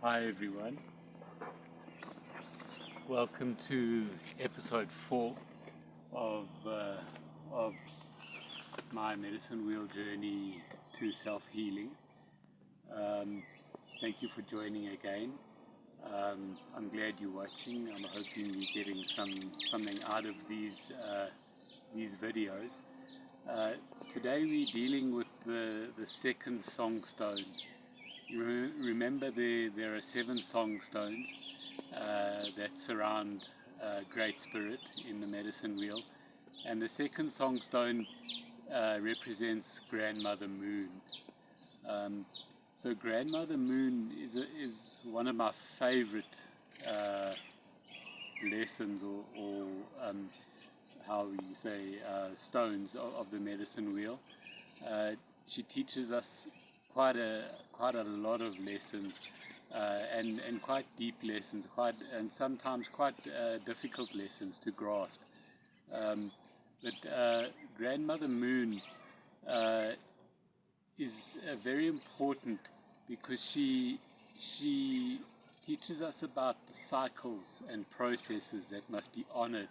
Hi everyone, welcome to episode 4 of my medicine wheel journey to self-healing. Thank you for joining again. I'm glad you're watching. I'm hoping you're getting something out of these videos. Today we're dealing with the second song stone. Remember there are 7 song stones that surround Great Spirit in the medicine wheel, and the second song stone represents Grandmother Moon. So Grandmother Moon is one of my favorite lessons or how you say stones of the medicine wheel. She teaches us quite a lot of lessons, and quite deep lessons, and sometimes quite difficult lessons to grasp. But Grandmother Moon is very important because she teaches us about the cycles and processes that must be honored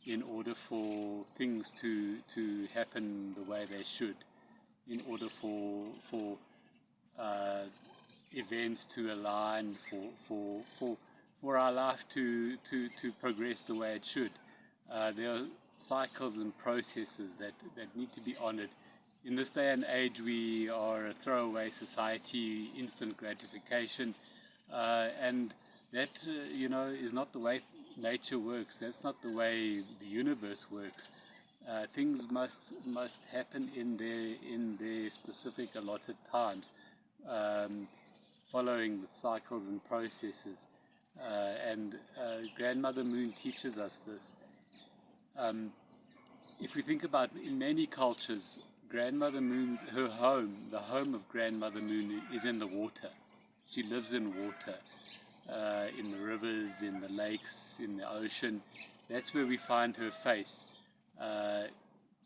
in order for things to happen the way they should, in order for events to align, for our life to progress the way it should. There are cycles and processes that need to be honored. In this day and age, we are a throwaway society, instant gratification, and that is not the way nature works. That's not the way the universe works. Things must happen in their specific allotted times, following the cycles and processes. And Grandmother Moon teaches us this. If we think about, in many cultures, Grandmother Moon's the home of Grandmother Moon is in the water. She lives in water, in the rivers, in the lakes, in the ocean. That's where we find her face.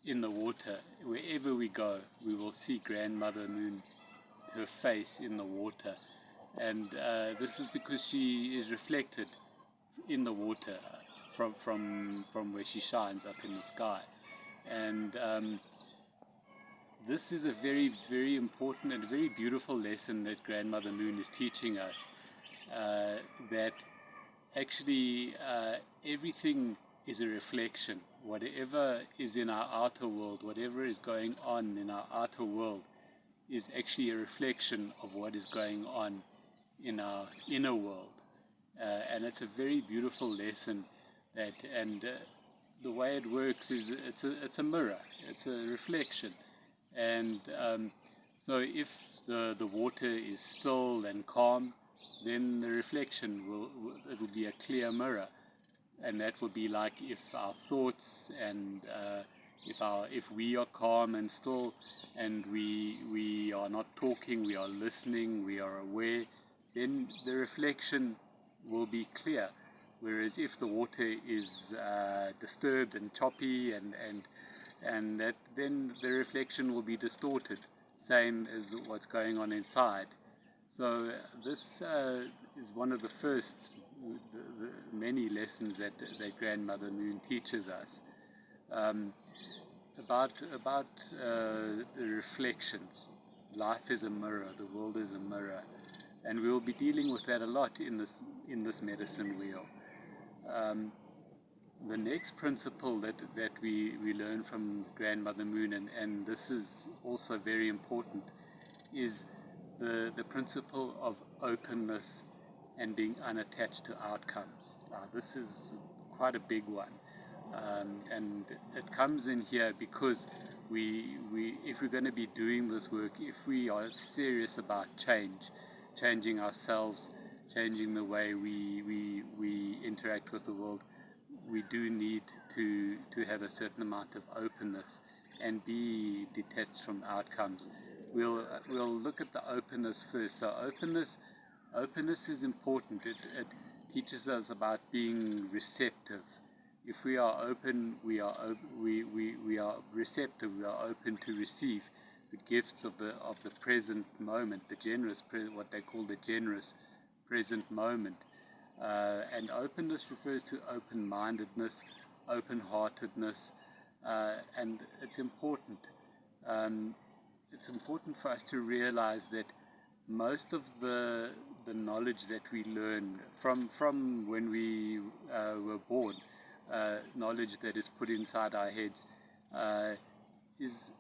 In the water, wherever we go, we will see Grandmother Moon, her face in the water, and this is because she is reflected in the water from where she shines up in the sky. And this is a very, very important and very beautiful lesson that Grandmother Moon is teaching us, that actually everything is a reflection. Whatever is in our outer world, whatever is going on in our outer world, is actually a reflection of what is going on in our inner world. And it's a very beautiful lesson, and the way it works is it's a mirror, it's a reflection. And so if the water is still and calm, then the reflection will be a clear mirror. And that would be like if our thoughts and if we are calm and still, and we are not talking, we are listening, we are aware, then the reflection will be clear. Whereas if the water is disturbed and choppy and that, then the reflection will be distorted, same as what's going on inside. So this is one of the first the many lessons that Grandmother Moon teaches us about the reflections. Life is a mirror, the world is a mirror, and we will be dealing with that a lot in this medicine wheel. The next principle that we learn from Grandmother Moon, and this is also very important, is the principle of openness and being unattached to outcomes. Now, this is quite a big one, and it comes in here because we if we're going to be doing this work, if we are serious about changing ourselves, changing the way we interact with the world, we do need to have a certain amount of openness and be detached from outcomes. We'll look at the openness first. So openness is important. It teaches us about being receptive. If we are open, we are receptive. We are open to receive the gifts of the present moment, the generous, what they call the generous present moment. And openness refers to open-mindedness, open-heartedness, and it's important. It's important for us to realize that most of the knowledge that we learn from when we were born, knowledge that is put inside our heads, is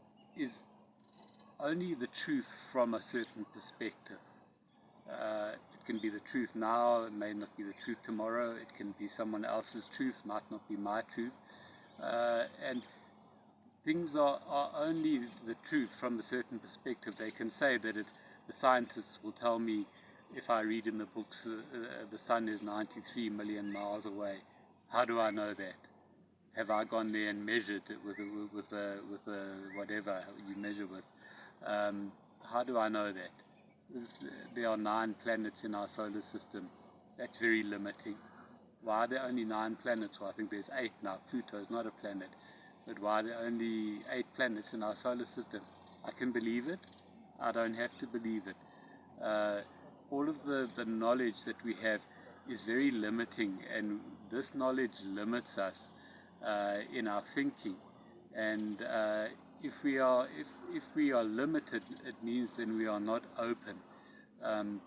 only the truth from a certain perspective. It can be the truth now, it may not be the truth tomorrow, it can be someone else's truth, might not be my truth. And things are only the truth from a certain perspective. They can say that the scientists will tell me, if I read in the books, the sun is 93 million miles away. How do I know that? Have I gone there and measured it with whatever you measure with? How do I know that? There are 9 planets in our solar system. That's very limiting. Why are there only 9 planets? Well, I think there's 8 now. Pluto is not a planet. But why are there only 8 planets in our solar system? I can believe it. I don't have to believe it. All of the knowledge that we have is very limiting, and this knowledge limits us in our thinking. And if we are limited, it means then we are not open. And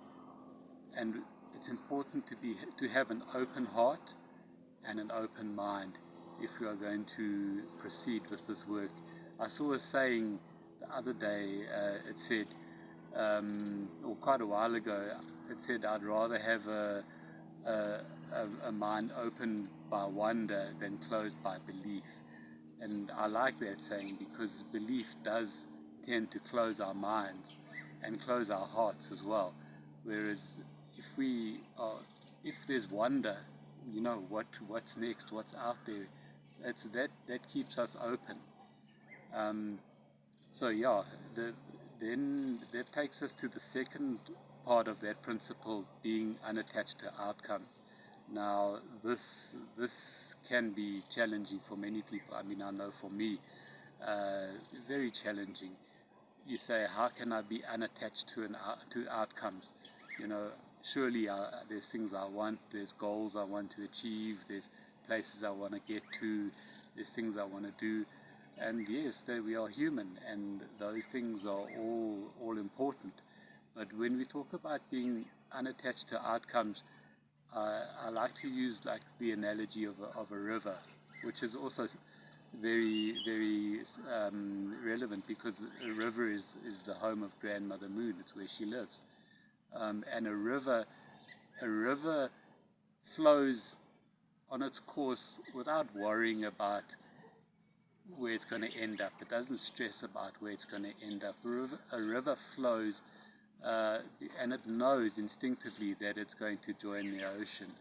it's important to have an open heart and an open mind if we are going to proceed with this work. I saw a saying the other day. It said, or quite a while ago, it said, I'd rather have a mind opened by wonder than closed by belief. And I like that saying, because belief does tend to close our minds and close our hearts as well. Whereas if there's wonder, you know, what's next, what's out there, that keeps us open. So yeah, then that takes us to the second part of that principle, being unattached to outcomes. Now, this can be challenging for many people. I mean, I know for me, very challenging. You say, how can I be unattached to outcomes? You know, surely there's things I want, there's goals I want to achieve, there's places I want to get to, there's things I want to do. And yes, we are human, and those things are all important. But when we talk about being unattached to outcomes, I like to use like the analogy of a river, which is also very, very relevant, because a river is the home of Grandmother Moon. It's where she lives. And a river flows on its course without worrying about where it's going to end up. It doesn't stress about where it's going to end up. A river flows, and it knows instinctively that it's going to join the ocean.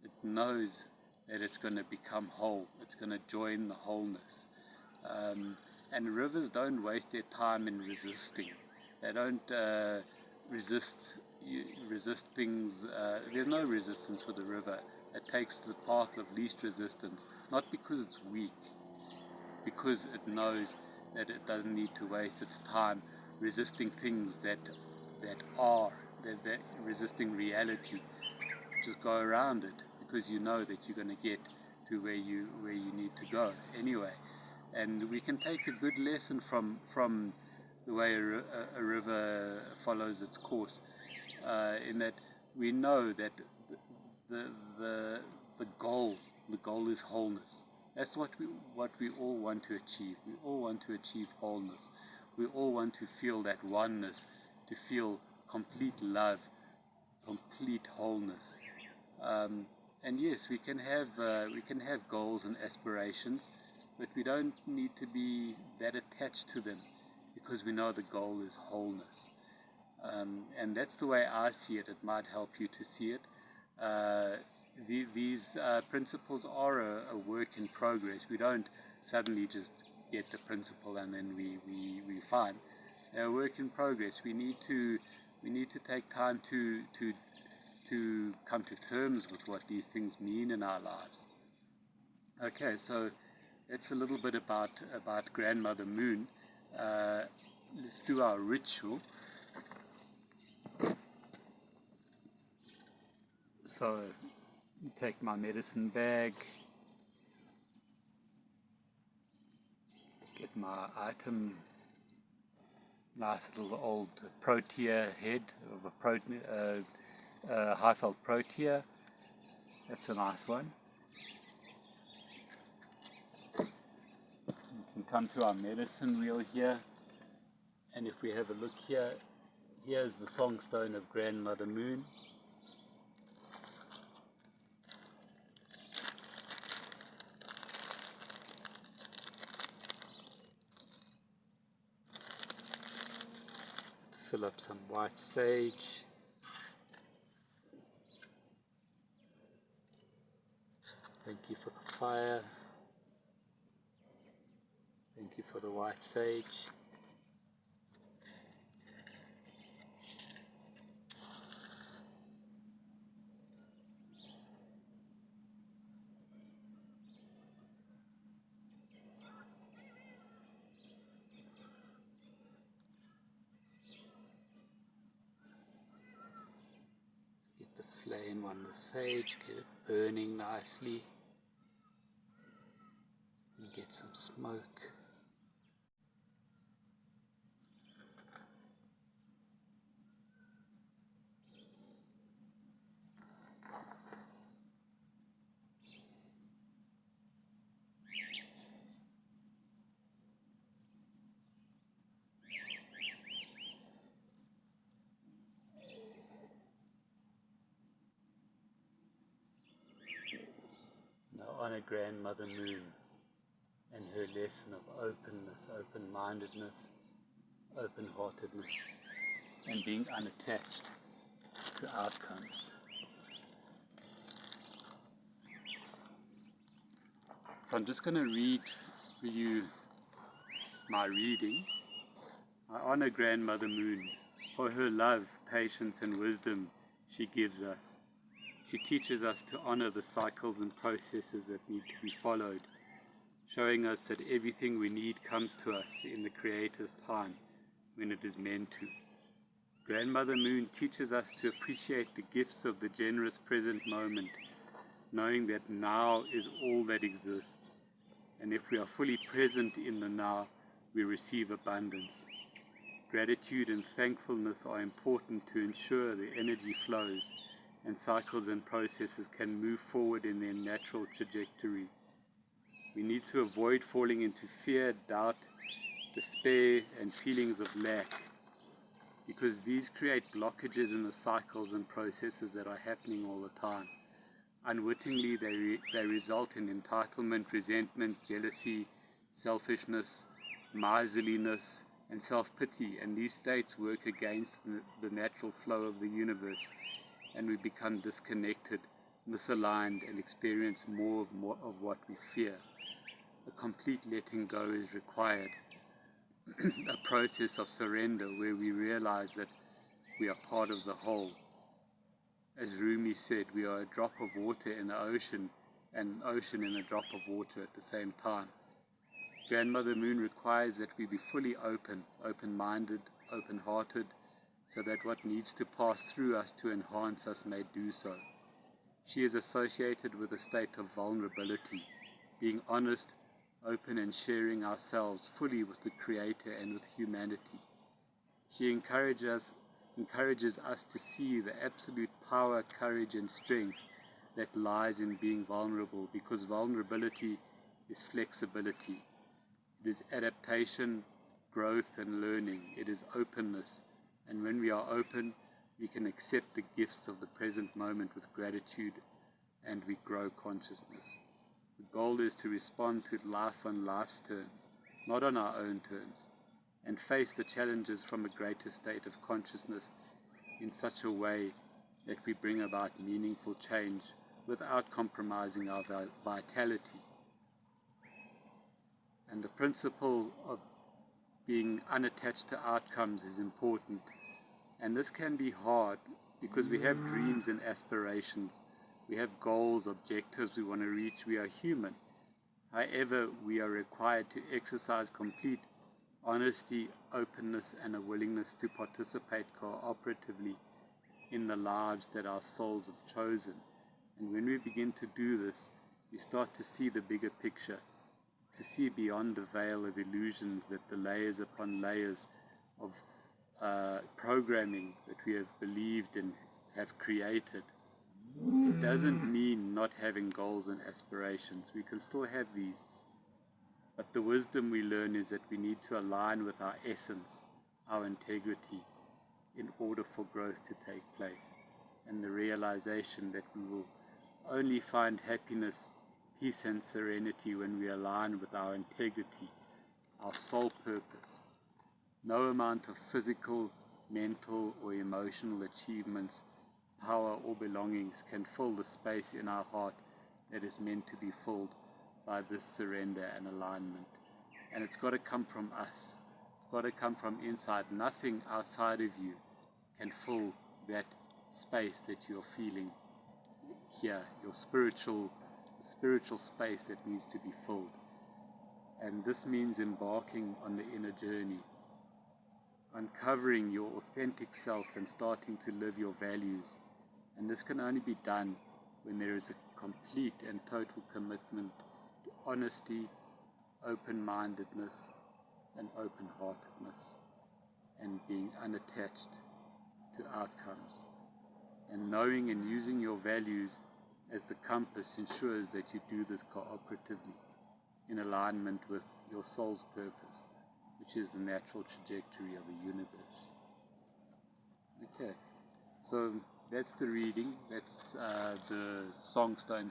It knows that it's going to become whole. It's going to join the wholeness. And rivers don't waste their time in resisting. They don't resist things. There's no resistance with the river. It takes the path of least resistance, not because it's weak, because it knows that it doesn't need to waste its time resisting things that resisting reality. Just go around it, because you know that you're going to get to where you need to go anyway. And we can take a good lesson from the way a river follows its course, in that we know that the goal is wholeness. That's what we all want to achieve. We all want to achieve wholeness. We all want to feel that oneness, to feel complete love, complete wholeness. And yes, we can have goals and aspirations, but we don't need to be that attached to them, because we know the goal is wholeness. And that's the way I see it. It might help you to see it. These principles are a work in progress. We don't suddenly just get the principle and then we fine. They're a work in progress. We need to take time to come to terms with what these things mean in our lives. Okay, so that's a little bit about Grandmother Moon. Let's do our ritual. So take my medicine bag, get my item, nice little old protea head of a high-felt protea. That's a nice one. We can come to our medicine wheel here, and if we have a look here, here's the songstone of Grandmother Moon. Fill up some white sage. Thank you for the fire. Thank you for the white sage. Get the flame on the sage, get it burning nicely, and get some smoke. Now honor Grandmother Moon and her lesson of openness, open-mindedness, open-heartedness, and being unattached to outcomes. So I'm just going to read for you my reading. I honor Grandmother Moon for her love, patience and wisdom she gives us. She teaches us to honor the cycles and processes that need to be followed, showing us that everything we need comes to us in the Creator's time when it is meant to. Grandmother Moon teaches us to appreciate the gifts of the generous present moment, knowing that now is all that exists, and if we are fully present in the now, we receive abundance. Gratitude and thankfulness are important to ensure the energy flows and cycles and processes can move forward in their natural trajectory. We need to avoid falling into fear, doubt, despair, and feelings of lack, because these create blockages in the cycles and processes that are happening all the time. Unwittingly, they result in entitlement, resentment, jealousy, selfishness, miserliness, and self-pity, and these states work against the natural flow of the universe, and we become disconnected, misaligned, and experience more of what we fear. A complete letting go is required, a process of surrender where we realize that we are part of the whole. As Rumi said, we are a drop of water in the ocean and an ocean in a drop of water at the same time. Grandmother Moon requires that we be fully open, open-minded, open-hearted, so that what needs to pass through us to enhance us may do so. She is associated with a state of vulnerability, being honest, open and sharing ourselves fully with the Creator and with humanity. She encourages us to see the absolute power, courage and strength that lies in being vulnerable, because vulnerability is flexibility. It is adaptation, growth and learning. It is openness. And when we are open, we can accept the gifts of the present moment with gratitude, and we grow consciousness. The goal is to respond to life on life's terms, not on our own terms, and face the challenges from a greater state of consciousness in such a way that we bring about meaningful change without compromising our vitality. And the principle of being unattached to outcomes is important, and this can be hard because we have dreams and aspirations. We have goals, objectives we want to reach. We are human. However, we are required to exercise complete honesty, openness, and a willingness to participate cooperatively in the lives that our souls have chosen. And when we begin to do this, we start to see the bigger picture, to see beyond the veil of illusions that the layers upon layers of programming that we have believed and have created. It doesn't mean not having goals and aspirations. We can still have these. But the wisdom we learn is that we need to align with our essence, our integrity, in order for growth to take place. And the realization that we will only find happiness, peace and serenity when we align with our integrity, our soul purpose. No amount of physical, mental or emotional achievements, power or belongings can fill the space in our heart that is meant to be filled by this surrender and alignment. And it's got to come from us. It's got to come from inside. Nothing outside of you can fill that space that you're feeling here, your spiritual space that needs to be filled. And this means embarking on the inner journey, uncovering your authentic self and starting to live your values. And this can only be done when there is a complete and total commitment to honesty, open-mindedness, and open-heartedness, and being unattached to outcomes. And knowing and using your values as the compass ensures that you do this cooperatively, in alignment with your soul's purpose, which is the natural trajectory of the universe. Okay, so that's the reading. That's the songstone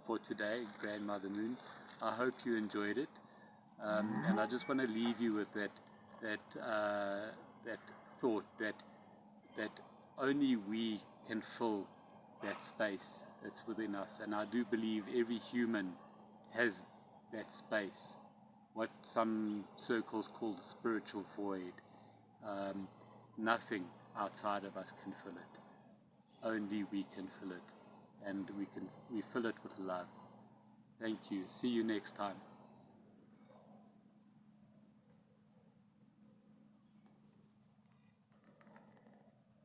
for today, Grandmother Moon. I hope you enjoyed it, and I just want to leave you with that thought that only we can fill that space that's within us. And I do believe every human has that space, what some circles call the spiritual void. Nothing outside of us can fill it. Only we can fill it, and we fill it with love. Thank you. See you next time.